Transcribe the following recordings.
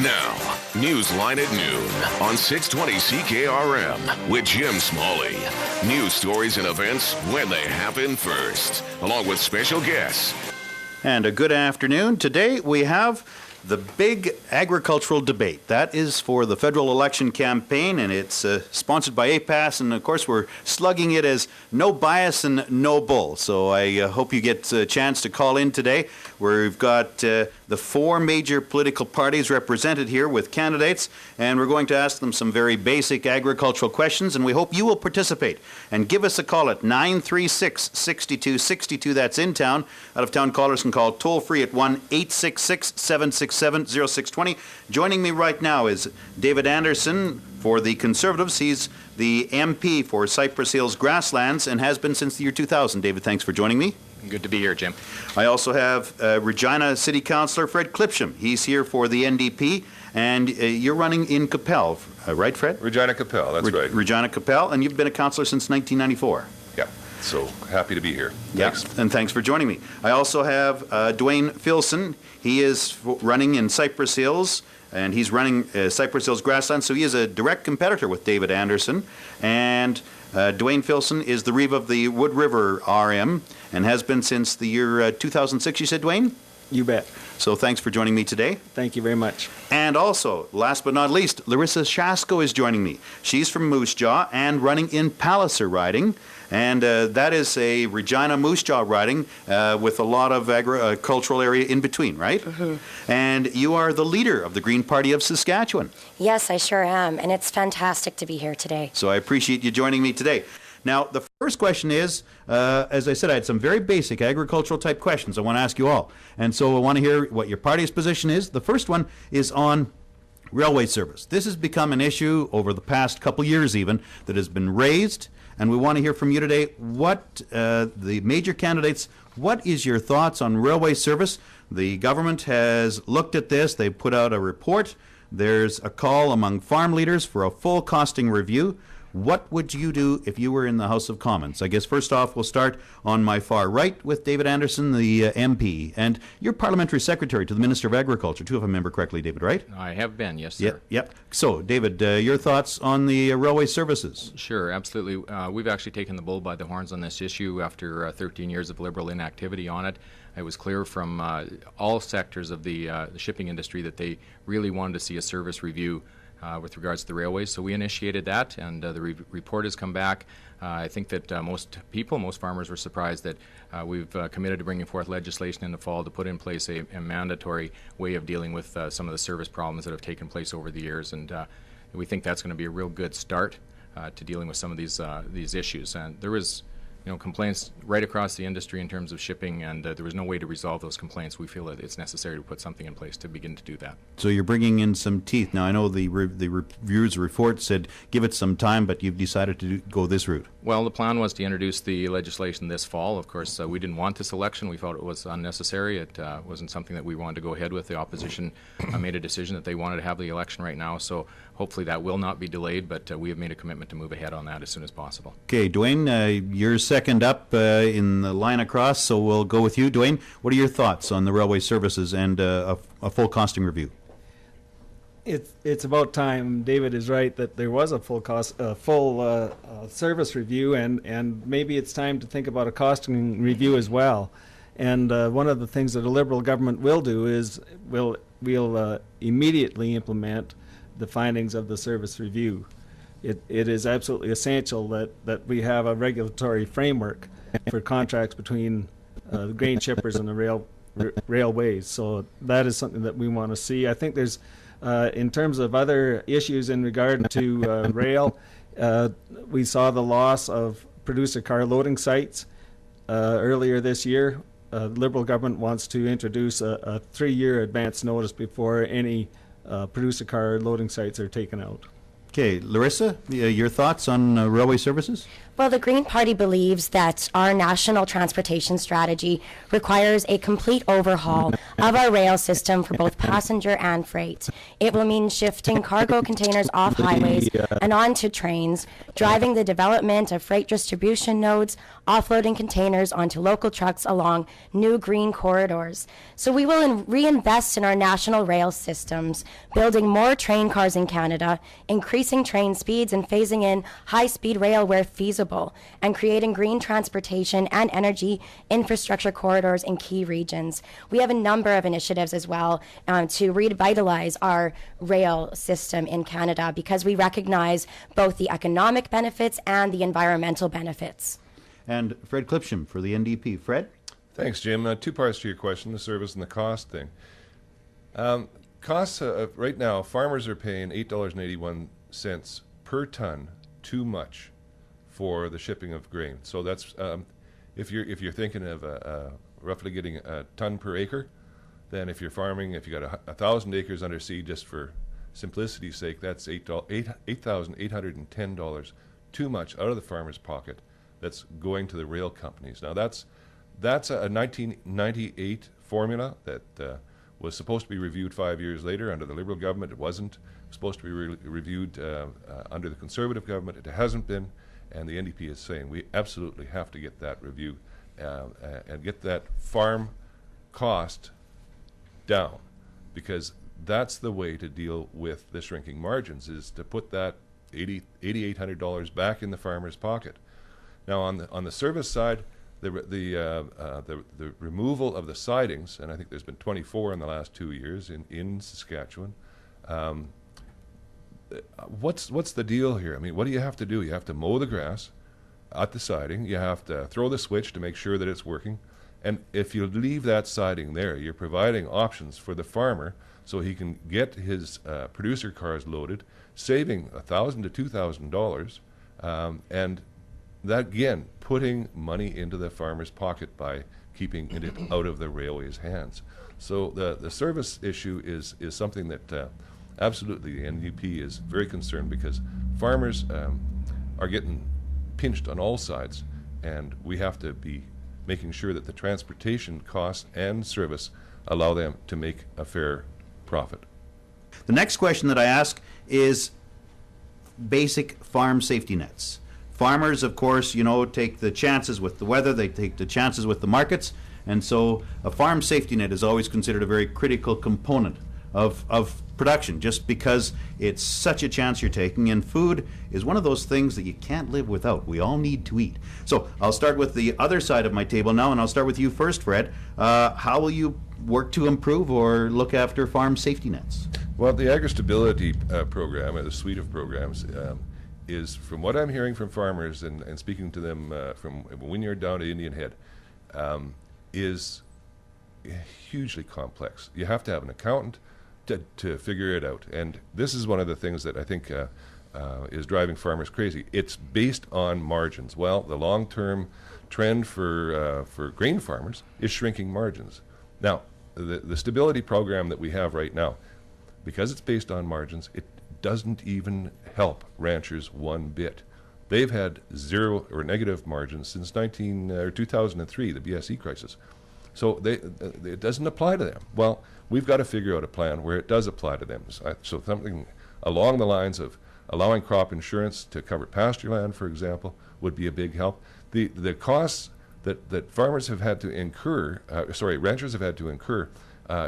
Now, Newsline at noon on 620 CKRM with Jim Smalley. News stories and events when they happen first, along with special guests. And a good afternoon. Today we have the big agricultural debate. That is for the federal election campaign, and it's sponsored by APAS, and of course we're slugging it as no bias and no bull. So I hope you get a chance to call in today. We've got the four major political parties represented here with candidates, and we're going to ask them some very basic agricultural questions, and we hope you will participate. And give us a call at 936-6262. That's in town. Out of town callers can call toll free at 1-866-767-0620. Joining me right now is David Anderson for the Conservatives. He's the MP for Cypress Hills-Grasslands and has been since the year 2000. David, thanks for joining me. Good to be here, Jim. I also have Regina City Councillor Fred Clipsham. He's here for the NDP, and you're running in Qu'Appelle, right, Fred? Regina-Qu'Appelle, that's right. Regina-Qu'Appelle, and you've been a councillor since 1994. Yeah, so happy to be here. Yeah, Thanks. and thanks for joining me. I also have Duane Filson. He is running in Cypress Hills, and he's running Cypress Hills-Grasslands, so he is a direct competitor with David Anderson. And Duane Filson is the reeve of the Wood River RM and has been since the year 2006, you said, Duane? You bet. So thanks for joining me today. Thank you very much. And also, last but not least, Larissa Shasko is joining me. She's from Moose Jaw and running in Palliser riding. And that is a Regina Moose Jaw riding with a lot of agricultural area in between, right? Mm-hmm. And you are the leader of the Green Party of Saskatchewan. Yes, I sure am. And it's fantastic to be here today. So I appreciate you joining me today. Now, the first question is, as I said, I had some very basic agricultural type questions I want to ask you all. And so I want to hear what your party's position is. The first one is on railway service. This has become an issue over the past couple years even that has been raised. And we want to hear from you today what the major candidates, what is your thoughts on railway service? The government has looked at this. They put out a report. There's a call among farm leaders for a full costing review. What would you do if you were in the House of Commons? I guess first off, we'll start on my far right with David Anderson, the MP. And you're Parliamentary Secretary to the Minister of Agriculture, too, if I remember correctly, David, right? I have been, yes, sir. Yep. So, David, your thoughts on the railway services? Sure, absolutely. We've actually taken the bull by the horns on this issue after 13 years of Liberal inactivity on it. It was clear from all sectors of the shipping industry that they really wanted to see a service review with regards to the railways. So we initiated that, and the report has come back. I think that most farmers were surprised that we've committed to bringing forth legislation in the fall to put in place a mandatory way of dealing with some of the service problems that have taken place over the years. And we think that's going to be a real good start to dealing with some of these issues. And there was complaints right across the industry in terms of shipping, and there was no way to resolve those complaints. We feel that it's necessary to put something in place to begin to do that. So you're bringing in some teeth. Now, I know the review's report said give it some time, but you've decided to go this route. Well, the plan was to introduce the legislation this fall. Of course, we didn't want this election. We felt it was unnecessary. It wasn't something that we wanted to go ahead with. The opposition made a decision that they wanted to have the election right now, so hopefully that will not be delayed, but we have made a commitment to move ahead on that as soon as possible. Okay, Duane, you're second up in the line across, so we'll go with you. Duane, what are your thoughts on the railway services and a full costing review? It's about time. David is right that there was a full service review, and maybe it's time to think about a costing review as well. And one of the things that a Liberal government will do is we'll immediately implement the findings of the service review. It is absolutely essential that we have a regulatory framework for contracts between the grain shippers and the railways. So that is something that we want to see. I think there's, in terms of other issues in regard to rail, we saw the loss of producer car loading sites earlier this year. The Liberal government wants to introduce a 3-year advance notice before any producer car loading sites are taken out. Okay, Larissa, your thoughts on railway services? Well, the Green Party believes that our national transportation strategy requires a complete overhaul of our rail system for both passenger and freight. It will mean shifting cargo containers off highways and onto trains, driving the development of freight distribution nodes, offloading containers onto local trucks along new green corridors. So we will reinvest in our national rail systems, building more train cars in Canada, increasing train speeds and phasing in high-speed rail where feasible, and creating green transportation and energy infrastructure corridors in key regions. We have a number of initiatives as well to revitalize our rail system in Canada because we recognize both the economic benefits and the environmental benefits. And Fred Clipsham for the NDP. Fred? Thanks, Jim. Two parts to your question, the service and the cost thing. Costs, right now, farmers are paying $8.81 per ton too much for the shipping of grain. So that's if you're thinking of roughly getting a ton per acre, then if you're farming, if you got 1,000 acres under seed, just for simplicity's sake, that's $8,810 too much out of the farmer's pocket. That's going to the rail companies. Now that's a 1998 formula that was supposed to be reviewed 5 years later under the Liberal government. It wasn't. It was supposed to be reviewed under the Conservative government. It hasn't been. And the NDP is saying we absolutely have to get that review and get that farm cost down, because that's the way to deal with the shrinking margins, is to put that $8,800 back in the farmer's pocket. Now on the service side, the removal of the sidings, and I think there's been 24 in the last 2 years in Saskatchewan. What's the deal here? I mean, what do you have to do? You have to mow the grass at the siding. You have to throw the switch to make sure that it's working. And if you leave that siding there, you're providing options for the farmer so he can get his producer cars loaded, saving $1,000 to $2,000, and that again putting money into the farmer's pocket by keeping it out of the railway's hands. So the service issue is something that absolutely the NDP is very concerned, because farmers are getting pinched on all sides, and we have to be making sure that the transportation costs and service allow them to make a fair profit. The next question that I ask is basic farm safety nets. Farmers, of course, take the chances with the weather, they take the chances with the markets, and so a farm safety net is always considered a very critical component of production, just because it's such a chance you're taking, and food is one of those things that you can't live without. We all need to eat. So I'll start with the other side of my table now, and I'll start with you first, Fred. How will you work to improve or look after farm safety nets? Well, the agri-stability program, the suite of programs, is, from what I'm hearing from farmers and speaking to them from Wynyard down to Indian Head, is hugely complex. You have to have an accountant to figure it out. And this is one of the things that I think is driving farmers crazy. It's based on margins. Well, the long-term trend for grain farmers is shrinking margins. Now, the stability program that we have right now, because it's based on margins, it doesn't even help ranchers one bit. They've had zero or negative margins since 2003, the BSE crisis. So it doesn't apply to them. Well, we've got to figure out a plan where it does apply to them. So something along the lines of allowing crop insurance to cover pasture land, for example, would be a big help. The costs that farmers have had to incur, ranchers have had to incur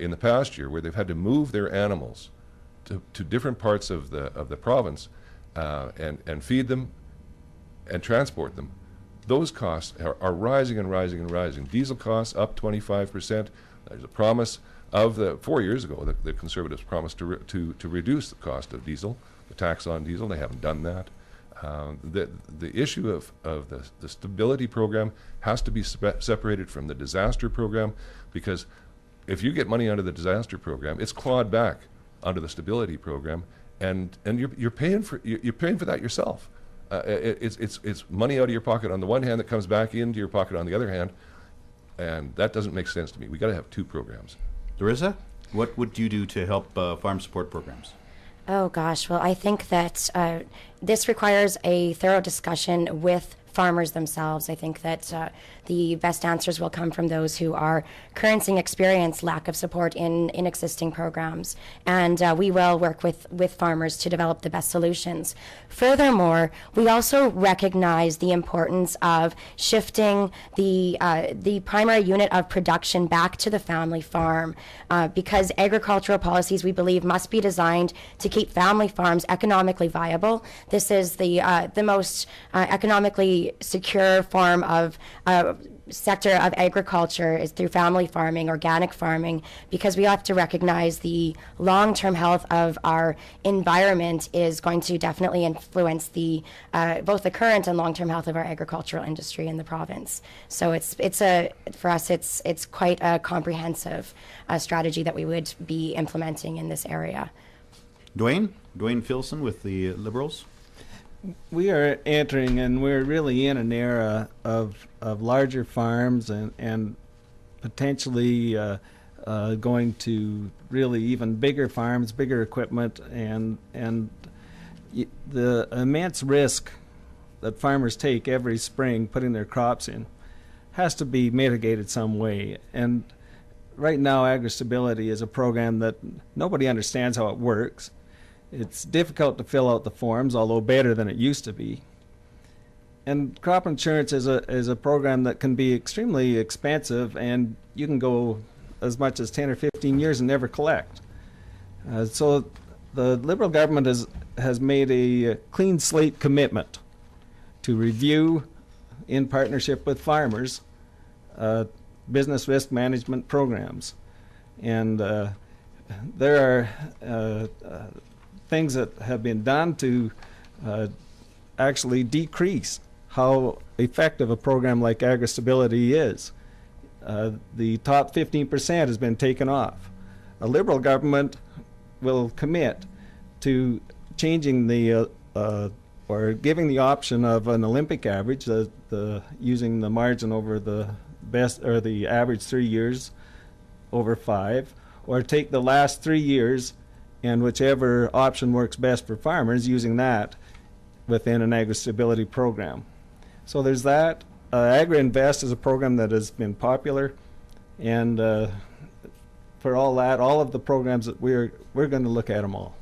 in the past year, where they've had to move their animals to different parts of the province and feed them and transport them. Those costs are rising and rising and rising. Diesel costs up 25%. There's a promise of 4 years ago, the Conservatives promised to reduce the cost of diesel, the tax on diesel. They haven't done that. The issue of the stability program has to be separated from the disaster program, because if you get money under the disaster program, it's clawed back under the stability program, and you're paying for that yourself. It's money out of your pocket on the one hand that comes back into your pocket on the other hand, and that doesn't make sense to me. We got to have two programs. Larissa, what would you do to help farm support programs? Oh gosh, well, I think that this requires a thorough discussion with farmers themselves. I think that the best answers will come from those who are experiencing lack of support in existing programs. And we will work with farmers to develop the best solutions. Furthermore, we also recognize the importance of shifting the primary unit of production back to the family farm because agricultural policies, we believe, must be designed to keep family farms economically viable. This is the most economically secure form of sector of agriculture is through family farming, organic farming, because we have to recognize the long-term health of our environment is going to definitely influence the both the current and long-term health of our agricultural industry in the province. So for us it's quite a comprehensive strategy that we would be implementing in this area. Duane Filson with the Liberals. We are entering, and we're really in an era of larger farms and potentially going to really even bigger farms, bigger equipment, and the immense risk that farmers take every spring putting their crops in has to be mitigated some way. And right now, AgriStability is a program that nobody understands how it works. It's difficult to fill out the forms, although better than it used to be. And crop insurance is a program that can be extremely expensive, and you can go as much as 10 or 15 years and never collect. So the Liberal government has made a clean slate commitment to review, in partnership with farmers, business risk management programs. And there are things that have been done to actually decrease how effective a program like AgriStability is. The top 15% has been taken off. A Liberal government will commit to changing the or giving the option of an Olympic average, using the margin over the best or the average 3 years over 5, or take the last 3 years and whichever option works best for farmers, using that within an AgriStability program. So there's that. AgriInvest is a program that has been popular, and for all that, all of the programs that we're going to look at them all.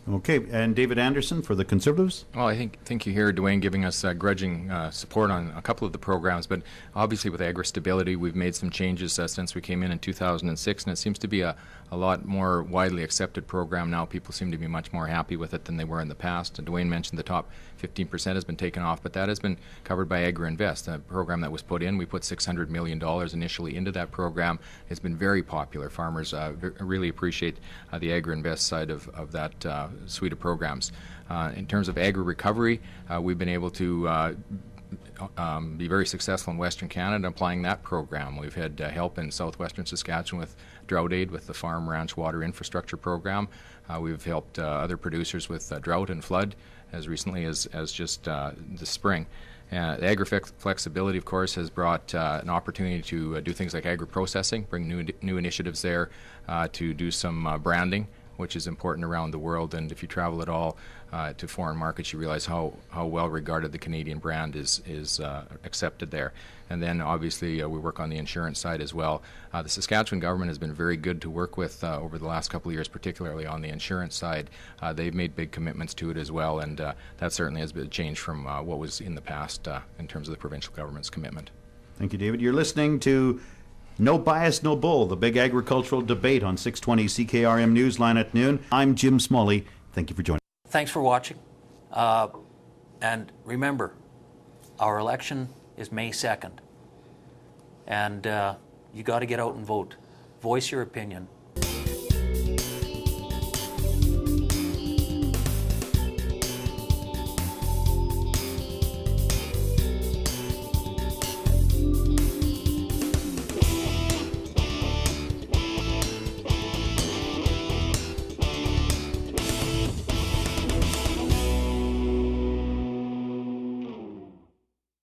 Okay, and David Anderson for the Conservatives. Well, I think you hear Duane giving us grudging support on a couple of the programs, but obviously with AgriStability, we've made some changes since we came in 2006, and it seems to be a lot more widely accepted program now. People seem to be much more happy with it than they were in the past. And Duane mentioned the top 15% has been taken off, but that has been covered by AgriInvest, a program that was put in. We put $600 million initially into that program. It's been very popular. Farmers really appreciate the AgriInvest side of that suite of programs. In terms of agri-recovery, we've been able to be very successful in Western Canada applying that program. We've had help in southwestern Saskatchewan with drought aid with the Farm Ranch Water Infrastructure Program. We've helped other producers with drought and flood as recently as just the spring. The agri-flexibility, of course, has brought an opportunity to do things like agri-processing, bring new initiatives there to do some branding, which is important around the world. And if you travel at all to foreign markets, you realize how well regarded the Canadian brand is accepted there. And then obviously we work on the insurance side as well. The Saskatchewan government has been very good to work with over the last couple of years, particularly on the insurance side. They've made big commitments to it as well, and that certainly has been a change from what was in the past in terms of the provincial government's commitment. Thank you, David. You're listening to No Bias, No Bull, the big agricultural debate on 620 CKRM Newsline at noon. I'm Jim Smalley. Thank you for joining. Thanks for watching. And remember, our election is May 2nd. And you got to get out and vote. Voice your opinion.